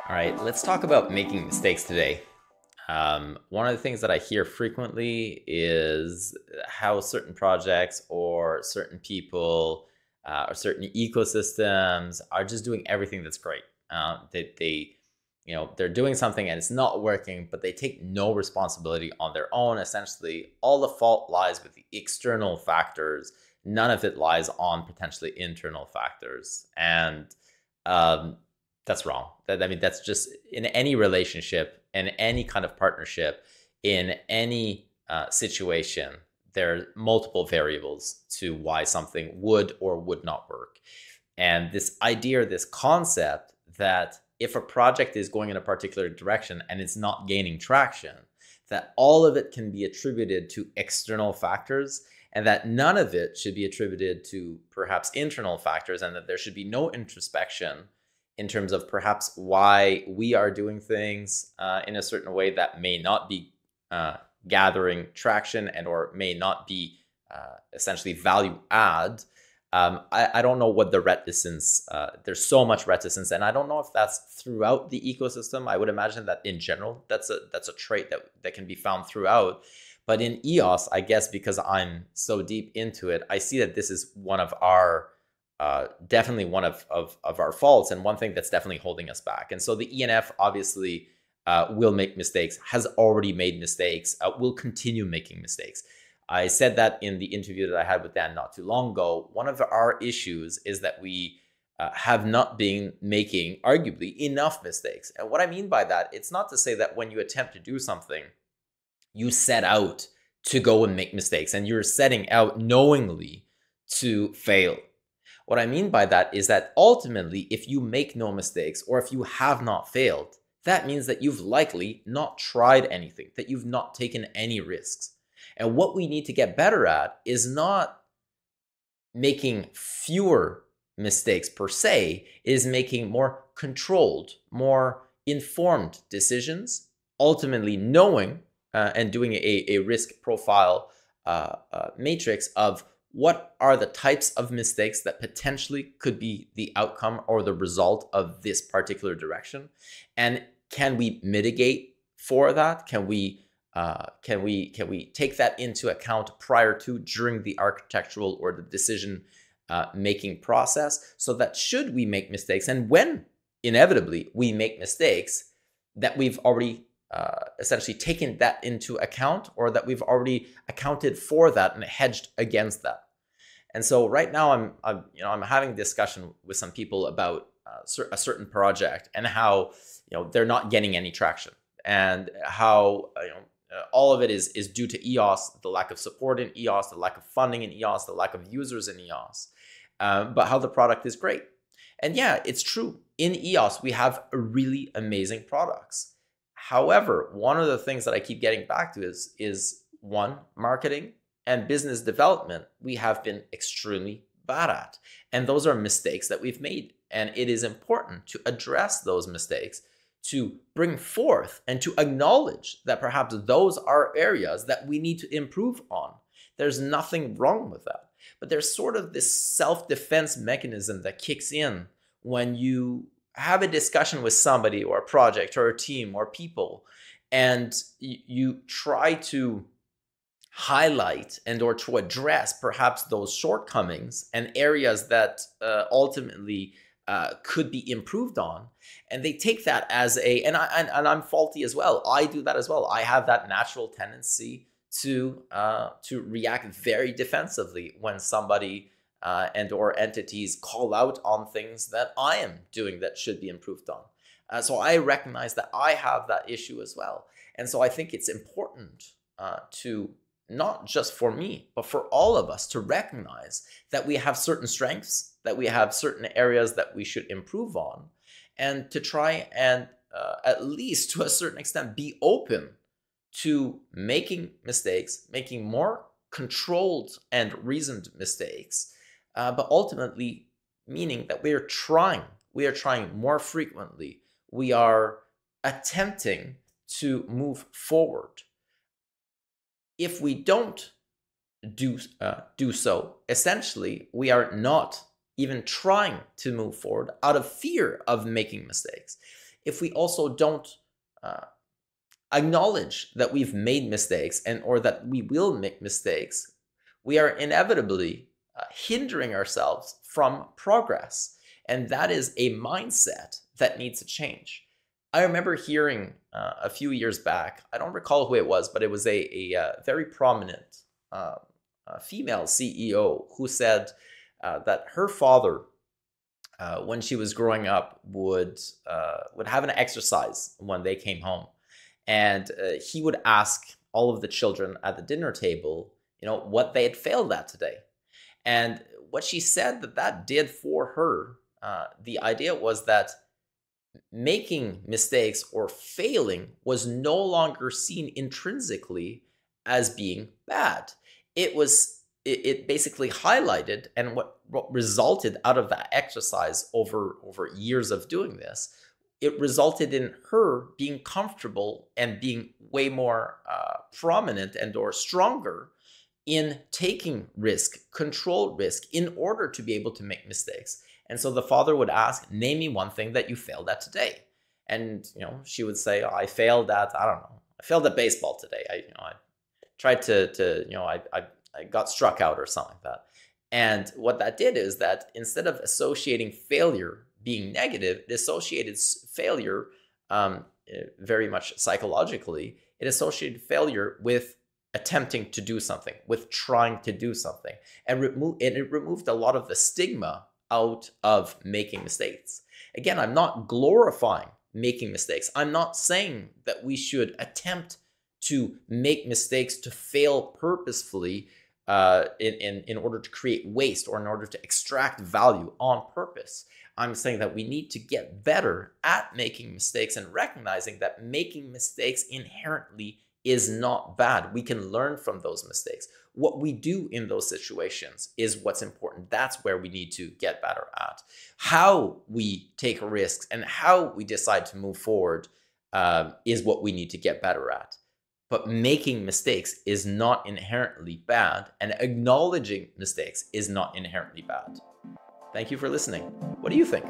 All right, let's talk about making mistakes today. One of the things that I hear frequently is how certain projects or certain people or certain ecosystems are just doing everything that's great. They're doing something and it's not working, but they take no responsibility on their own. Essentially, all the fault lies with the external factors. None of it lies on potentially internal factors. And that's wrong. That's just in any relationship, in any kind of partnership, in any situation, there are multiple variables to why something would or would not work. And this idea, this concept that if a project is going in a particular direction and it's not gaining traction, that all of it can be attributed to external factors and that none of it should be attributed to perhaps internal factors, and that there should be no introspection in terms of perhaps why we are doing things in a certain way that may not be gathering traction and or may not be essentially value add. I don't know what the reticence, there's so much reticence, and I don't know if that's throughout the ecosystem. I would imagine that in general, that's a trait that can be found throughout. But in EOS, I guess because I'm so deep into it, I see that this is one of our definitely one of our faults, and one thing that's definitely holding us back. And so the ENF obviously will make mistakes, has already made mistakes, will continue making mistakes. I said that in the interview that I had with Dan not too long ago. One of our issues is that we have not been making arguably enough mistakes. And what I mean by that, it's not to say that when you attempt to do something, you set out to go and make mistakes and you're setting out knowingly to fail. What I mean by that is that ultimately, if you make no mistakes or if you have not failed, that means that you've likely not tried anything, that you've not taken any risks. And what we need to get better at is not making fewer mistakes per se, is making more controlled, more informed decisions, ultimately knowing and doing a risk profile matrix of what are the types of mistakes that potentially could be the outcome or the result of this particular direction, and can we mitigate for that? Can we take that into account prior to, during the architectural or the decision making process, so that should we make mistakes, and when inevitably we make mistakes, that we've already essentially taken that into account, or that we've already accounted for that and hedged against that. And so right now I'm having a discussion with some people about a certain project and how they're not getting any traction, and how all of it is due to EOS, the lack of support in EOS, the lack of funding in EOS, the lack of users in EOS, but how the product is great. And yeah, it's true. In EOS, we have really amazing products. However, one of the things that I keep getting back to is one, marketing and business development we have been extremely bad at. And those are mistakes that we've made. And it is important to address those mistakes, to bring forth and to acknowledge that perhaps those are areas that we need to improve on. There's nothing wrong with that. But there's sort of this self-defense mechanism that kicks in when you have a discussion with somebody or a project or a team or people, and you try to highlight and or to address perhaps those shortcomings and areas that ultimately could be improved on, and they take that as and I'm faulty as well. I do that as well. I have that natural tendency to react very defensively when somebody and or entities call out on things that I am doing that should be improved on. So I recognize that I have that issue as well. And so I think it's important to, not just for me, but for all of us, to recognize that we have certain strengths, that we have certain areas that we should improve on, and to try and at least to a certain extent be open to making mistakes, making more controlled and reasoned mistakes, but ultimately meaning that we are trying more frequently. We are attempting to move forward. If we don't do so, essentially, we are not even trying to move forward out of fear of making mistakes. If we also don't acknowledge that we've made mistakes or that we will make mistakes, we are inevitably hindering ourselves from progress. And that is a mindset that needs to change. I remember hearing a few years back, I don't recall who it was, but it was a very prominent female CEO who said that her father, when she was growing up, would have an exercise when they came home. And he would ask all of the children at the dinner table, what they had failed at today. And what she said that did for her, the idea was that making mistakes or failing was no longer seen intrinsically as being bad. It basically highlighted, and what resulted out of that exercise over years of doing this, it resulted in her being comfortable and being way more prominent and or stronger in taking risk, controlled risk, in order to be able to make mistakes. And so the father would ask, name me one thing that you failed at today. And, she would say, I failed at, I don't know, I failed at baseball today. I tried I got struck out or something like that. And what that did is that instead of associating failure being negative, it associated failure very much psychologically. It associated failure with attempting to do something, with trying to do something. And it removed a lot of the stigma out of making mistakes. Again, I'm not glorifying making mistakes. I'm not saying that we should attempt to make mistakes, to fail purposefully in order to create waste or in order to extract value on purpose. I'm saying that we need to get better at making mistakes and recognizing that making mistakes inherently is not bad. We can learn from those mistakes. What we do in those situations is what's important. That's where we need to get better at. How we take risks and how we decide to move forward is what we need to get better at. But making mistakes is not inherently bad, and acknowledging mistakes is not inherently bad. Thank you for listening. What do you think?